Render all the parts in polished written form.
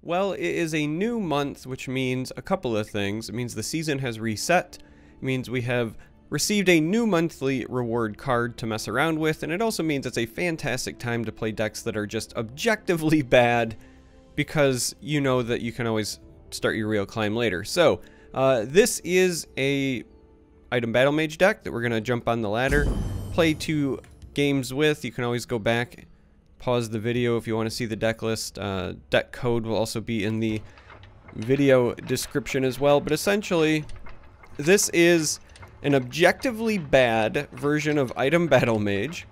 Well, it is a new month, which means a couple of things. It means the season has reset. It means we have received a new monthly reward card to mess around with, and it also means it's a fantastic time to play decks that are just objectively bad, because you know that you can always start your real climb later. So, this is a item Battlemage deck that we're going to jump on the ladder, play 2 games with. You can always go back, pause the video if you want to see the deck list. Deck code will also be in the video description as well. But essentially, this is an objectively bad version of item Battlemage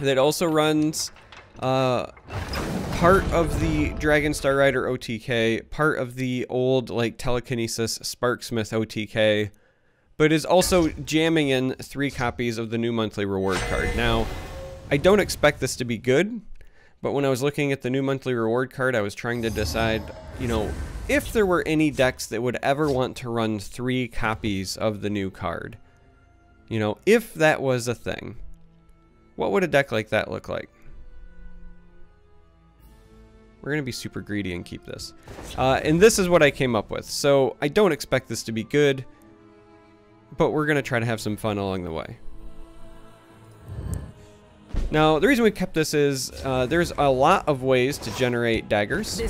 that also runs part of the Dragon Star Rider OTK, part of the old like Telekinesis Sparksmith OTK, but is also jamming in 3 copies of the new monthly reward card. Now, I don't expect this to be good, but when I was looking at the new monthly reward card, I was trying to decide, you know, if there were any decks that would ever want to run 3 copies of the new card. You know, if that was a thing, what would a deck like that look like? We're going to be super greedy and keep this. And this is what I came up with. So I don't expect this to be good, but we're going to try to have some fun along the way. Now, the reason we kept this is there's a lot of ways to generate daggers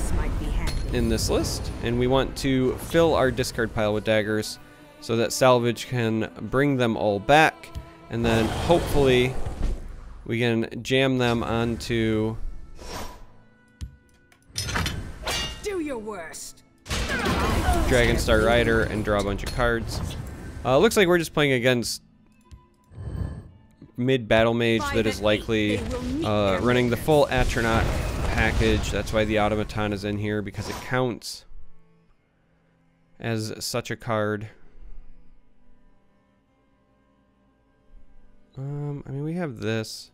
in this list, and we want to fill our discard pile with daggers so that Salvage can bring them all back, and then hopefully we can jam them onto your worst. Dragon Star Rider and draw a bunch of cards. Looks like we're just playing against mid Battlemage that is likely running the full Atronach package. That's why the Automaton is in here, because it counts as such a card. I mean, we have this.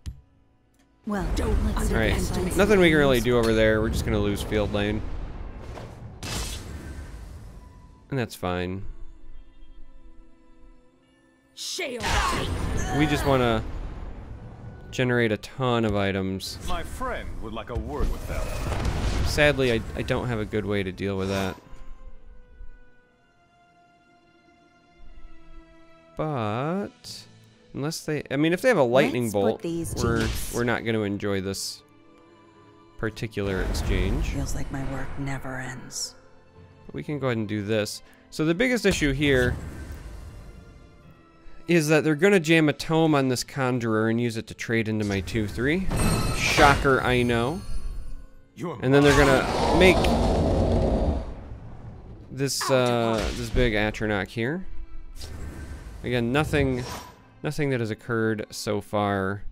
Well, don't let's Alright, nothing we can really do over there. We're just gonna lose field lane. And that's fine. We just want to generate a ton of items. My friend would like a word with them. Sadly, I don't have a good way to deal with that. But unless they, I mean, if they have a lightning bolt, we're not going to enjoy this particular exchange. Feels like my work never ends. We can go ahead and do this. So the biggest issue here is that they're going to jam a tome on this Conjurer and use it to trade into my 2/3. Shocker, I know. And then they're going to make this this big Atronach here. Again, nothing that has occurred so far.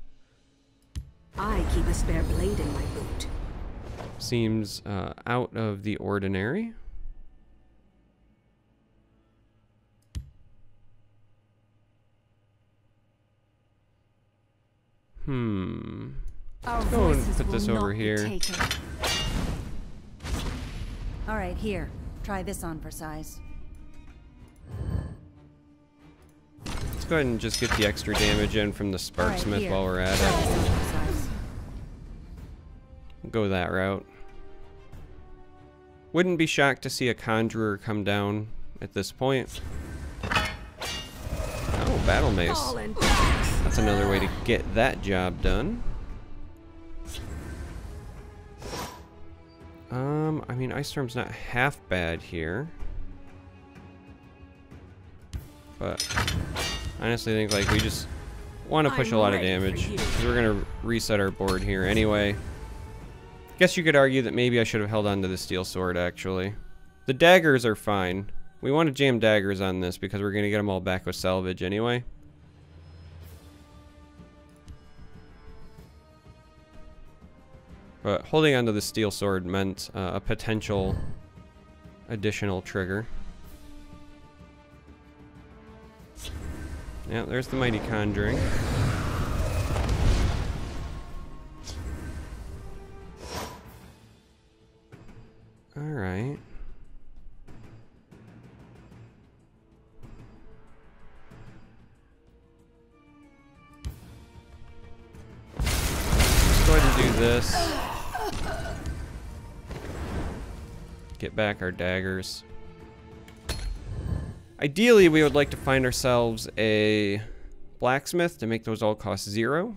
I keep a spare blade in my boot. Seems out of the ordinary. Let's go and put this over here. Alright, here. Try this on for size. Let's go ahead and just get the extra damage in from the Sparksmith while we're at it. We'll go that route. Wouldn't be shocked to see a Conjurer come down at this point. Oh, Battle Mace. That's another way to get that job done. I mean, Ice Storm's not half bad here. But I honestly think like we just want to push a lot of damage, because we're going to reset our board here anyway. Guess you could argue that maybe I should have held on to the Steel Sword, actually. The daggers are fine. We want to jam daggers on this because we're going to get them all back with Salvage anyway. But holding onto the Steel Sword meant a potential additional trigger. Yeah, there's the Mighty Conjuring. Alright. Let's go ahead and do this. Get back our daggers. Ideally, we would like to find ourselves a blacksmith to make those all cost 0.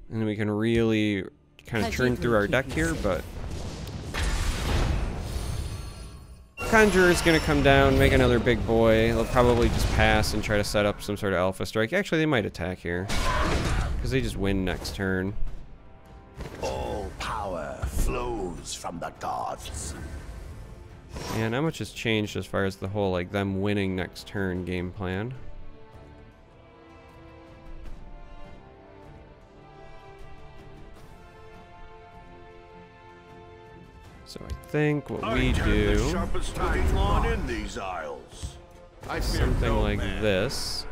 And then we can really kind of churn through our deck here, but... Conjurer is going to come down, make another big boy. They'll probably just pass and try to set up some sort of alpha strike. Actually, they might attack here, because they just win next turn. All power flows from the gods. And not much has changed as far as the whole, like, them winning next turn game plan. So I think what we do something like this.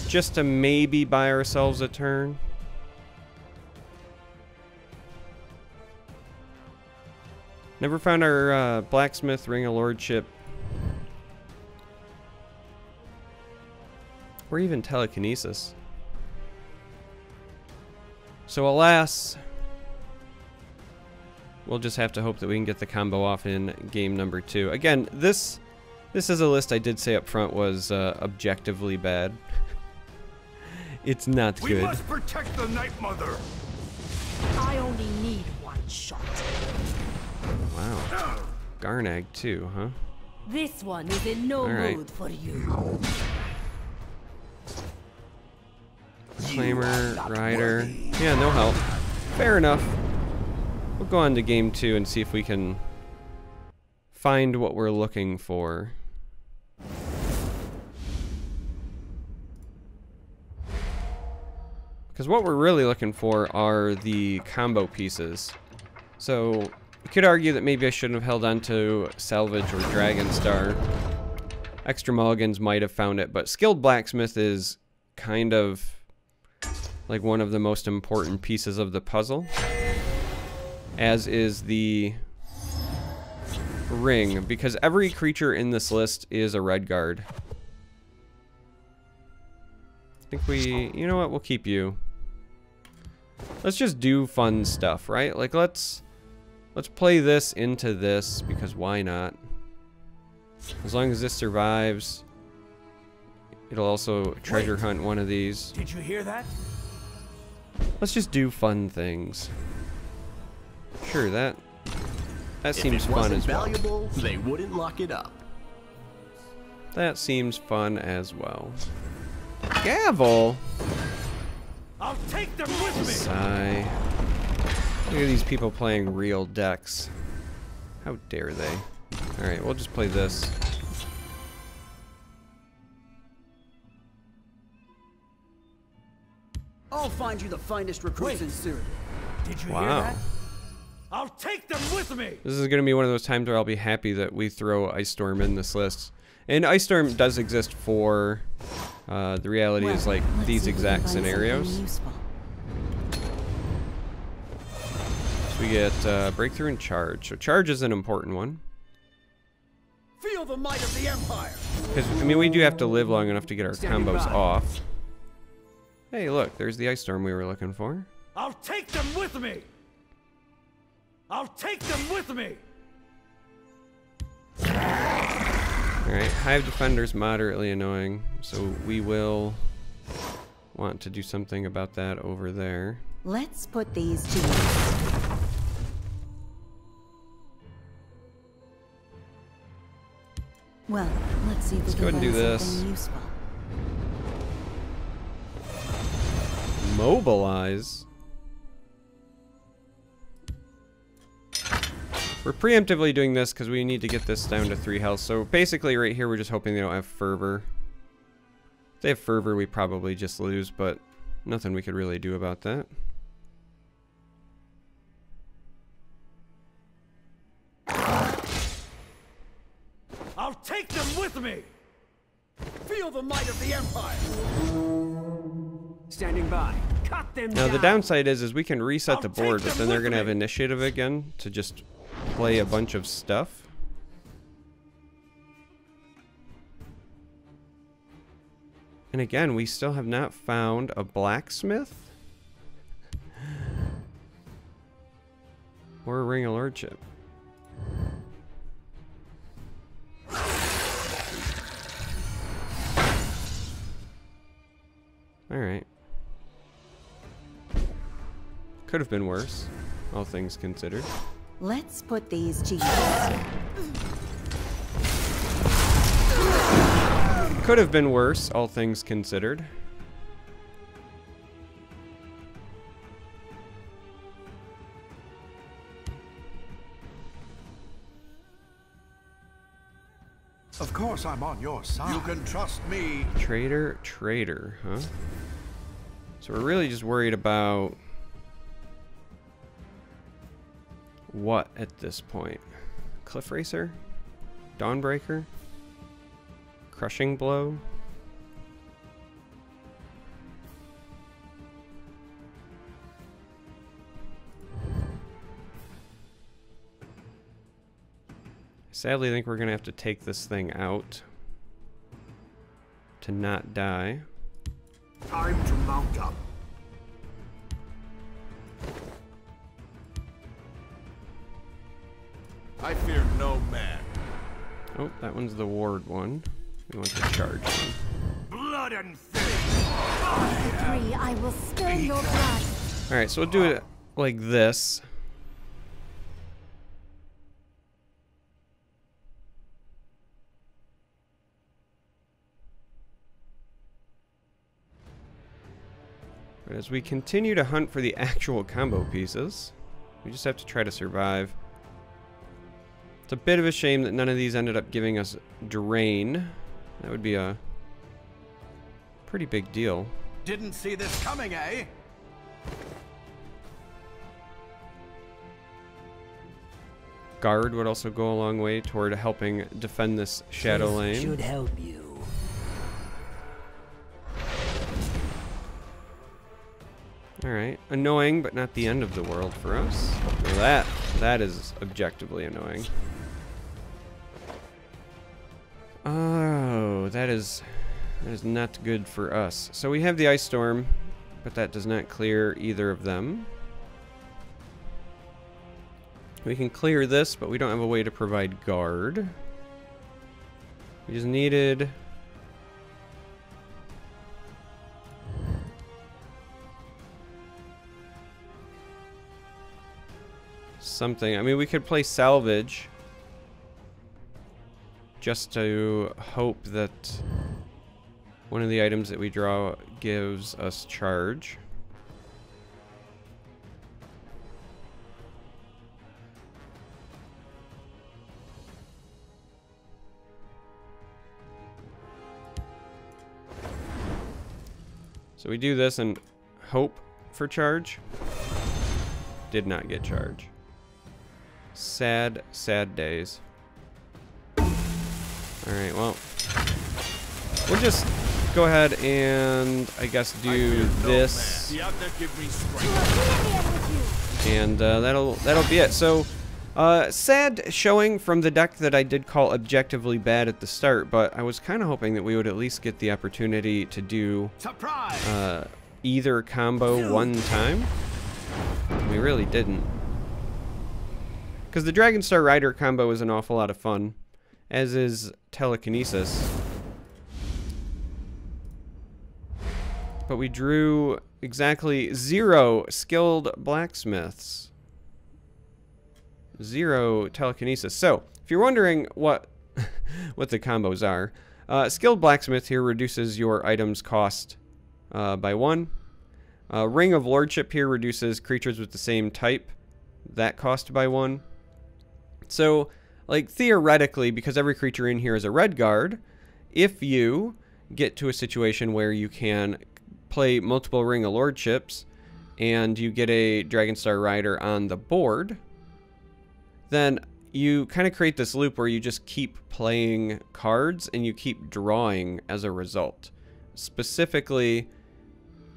Just to maybe buy ourselves a turn. Never found our blacksmith ring of lordship. Or even telekinesis. So alas, we'll just have to hope that we can get the combo off in game number 2. Again, this is a list I did say up front was objectively bad. It's not good. We must protect the Night Mother. I only need one shot. Wow. Garnag too, huh? This one is in no mood for you. Claimer, Rider. Yeah, no help. Fair enough. We'll go on to game 2 and see if we can find what we're looking for. Because what we're really looking for are the combo pieces. So, you could argue that maybe I shouldn't have held on to Salvage or Dragon Star. Extra mulligans might have found it, but Skilled Blacksmith is kind of like one of the most important pieces of the puzzle, as is the ring, because every creature in this list is a red guard. I think you know what, we'll keep you. Let's just do fun stuff, right? Like let's play this into this, because why not? As long as this survives, it'll also treasure hunt one of these. Did you hear that? Let's just do fun things. Sure, that seems fun as well. Valuable, they wouldn't lock it up. That seems fun as well. Gavel? I'll take them with me. Sigh. Look at these people playing real decks. How dare they? Alright, we'll just play this. I'll find you the finest recruits in Syria. Did you hear Wow. that? I'll take them with me. This is going to be one of those times where I'll be happy that we throw Ice Storm in this list. And Ice Storm does exist for, the reality is like these exact scenarios. So we get Breakthrough and Charge. So Charge is an important one. Feel the might of the Empire. Because, I mean, we do have to live long enough to get our combos off. Hey, look, there's the Ice Storm we were looking for. I'll take them with me. I'll take them with me. Alright, Hive Defender's moderately annoying, so we will want to do something about that over there. Let's put these to use. Well, let's see if we go ahead and do this. useful. Mobilize. We're preemptively doing this because we need to get this down to 3 health. So basically right here we're just hoping they don't have Fervor. If they have Fervor we probably just lose, but nothing we could really do about that. I'll take them with me. Feel the might of the Empire. Standing by. Cut them Now down. the downside is we can reset the I'll board, take but them then they're with going to have me. initiative again to just play a bunch of stuff. And again, we still have not found a blacksmith. Or a Ring of Lordship. Alright. Could have been worse, all things considered. Let's put these jeans. Could have been worse, all things considered. Of course I'm on your side. You can trust me. Traitor, huh? So we're really just worried about what at this point? Cliff Racer? Dawnbreaker? Crushing Blow? Sadly, I think we're gonna have to take this thing out to not die. Time to mount up. I fear no man. Oh, that one's the ward one. We want the charge one. Blood and faith. Free, I will spill your blood. Alright, so we'll do it like this. But as we continue to hunt for the actual combo pieces, we just have to try to survive. It's a bit of a shame that none of these ended up giving us Drain. That would be a pretty big deal. Didn't see this coming, eh? Guard would also go a long way toward helping defend this shadow lane. Should help you. Alright, annoying, but not the end of the world for us. Well, that is objectively annoying. Oh, that is not good for us. So we have the Ice Storm, but that does not clear either of them. We can clear this, but we don't have a way to provide guard. We just needed something. I mean, we could play Salvage just to hope that one of the items that we draw gives us charge. So we do this and hope for charge. Did not get charge. Sad, sad days. Alright, well, we'll just go ahead and, I guess, do this. And that'll be it. So, sad showing from the deck that I did call objectively bad at the start, but I was kind of hoping that we would at least get the opportunity to do either combo one time. We really didn't. Because the Dragonstar Rider combo is an awful lot of fun, as is Telekinesis. But we drew exactly 0 skilled blacksmiths. 0 telekinesis. So, if you're wondering what what the combos are, skilled blacksmith here reduces your item's cost by 1. Ring of Lordship here reduces creatures with the same type, that cost by 1. So, like, theoretically, because every creature in here is a red guard, if you get to a situation where you can play multiple Ring of Lordships and you get a Dragonstar Rider on the board, then you kind of create this loop where you just keep playing cards and you keep drawing as a result. Specifically,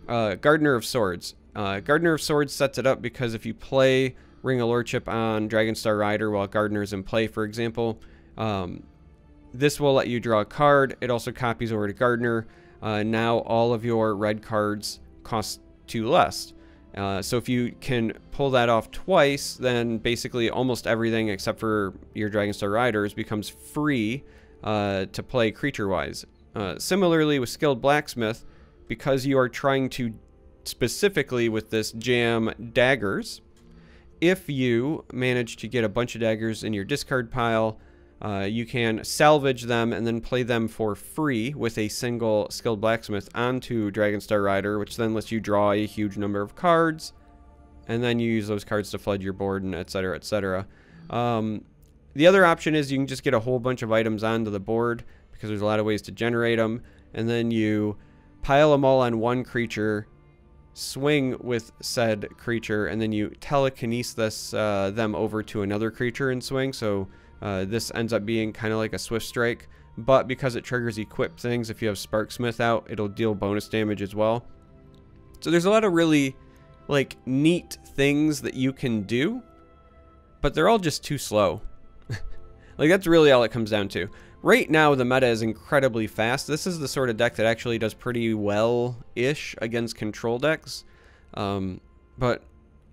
Gardener of Swords. Gardener of Swords sets it up because if you play Ring of Lordship on Dragonstar Rider while Gardener's in play, for example, this will let you draw a card. It also copies over to Gardener. Now all of your red cards cost 2 less. So if you can pull that off twice, then basically almost everything except for your Dragonstar Riders becomes free to play creature-wise. Similarly with Skilled Blacksmith, because you are trying to specifically with this jam daggers, if you manage to get a bunch of daggers in your discard pile, you can salvage them and then play them for free with a single Skilled Blacksmith onto Dragonstar Rider, which then lets you draw a huge number of cards, and then you use those cards to flood your board, and etc., etc. The other option is you can just get a whole bunch of items onto the board, because there's a lot of ways to generate them, and then you pile them all on one creature, swing with said creature, and then you telekinesis them over to another creature and swing. So this ends up being kind of like a Swift Strike, but because it triggers equip things, if you have Sparksmith out, it'll deal bonus damage as well. So there's a lot of really like neat things that you can do, but they're all just too slow. Like, that's really all it comes down to. Right now, the meta is incredibly fast. This is the sort of deck that actually does pretty well-ish against control decks. But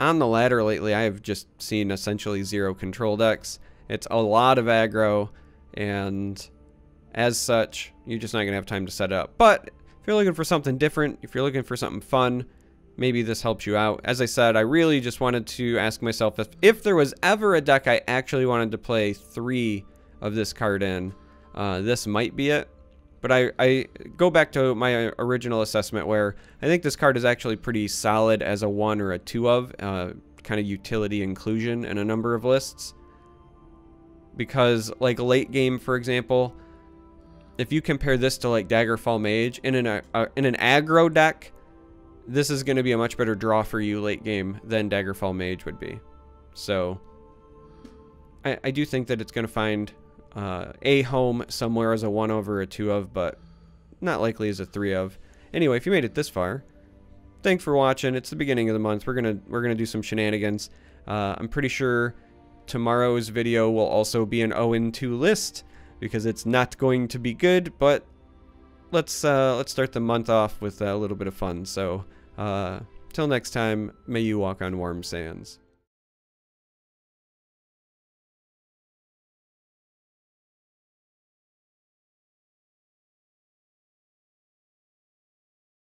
on the ladder lately, I have just seen essentially 0 control decks. It's a lot of aggro, and as such, you're just not going to have time to set it up. But if you're looking for something different, if you're looking for something fun, maybe this helps you out. As I said, I really just wanted to ask myself if there was ever a deck I actually wanted to play 3 of this card in, this might be it. But I go back to my original assessment where I think this card is actually pretty solid as a 1 or a 2 of, kind of utility inclusion in a number of lists. Because like late game, for example, if you compare this to like Daggerfall Mage in an aggro deck, this is going to be a much better draw for you late game than Daggerfall Mage would be. So I do think that it's going to find a home somewhere as a 1 over a 2 of, but not likely as a 3 of. Anyway, if you made it this far, thanks for watching. It's the beginning of the month. We're gonna do some shenanigans. I'm pretty sure tomorrow's video will also be an 0-2 list because it's not going to be good, but let's start the month off with a little bit of fun. So till next time, may you walk on warm sands.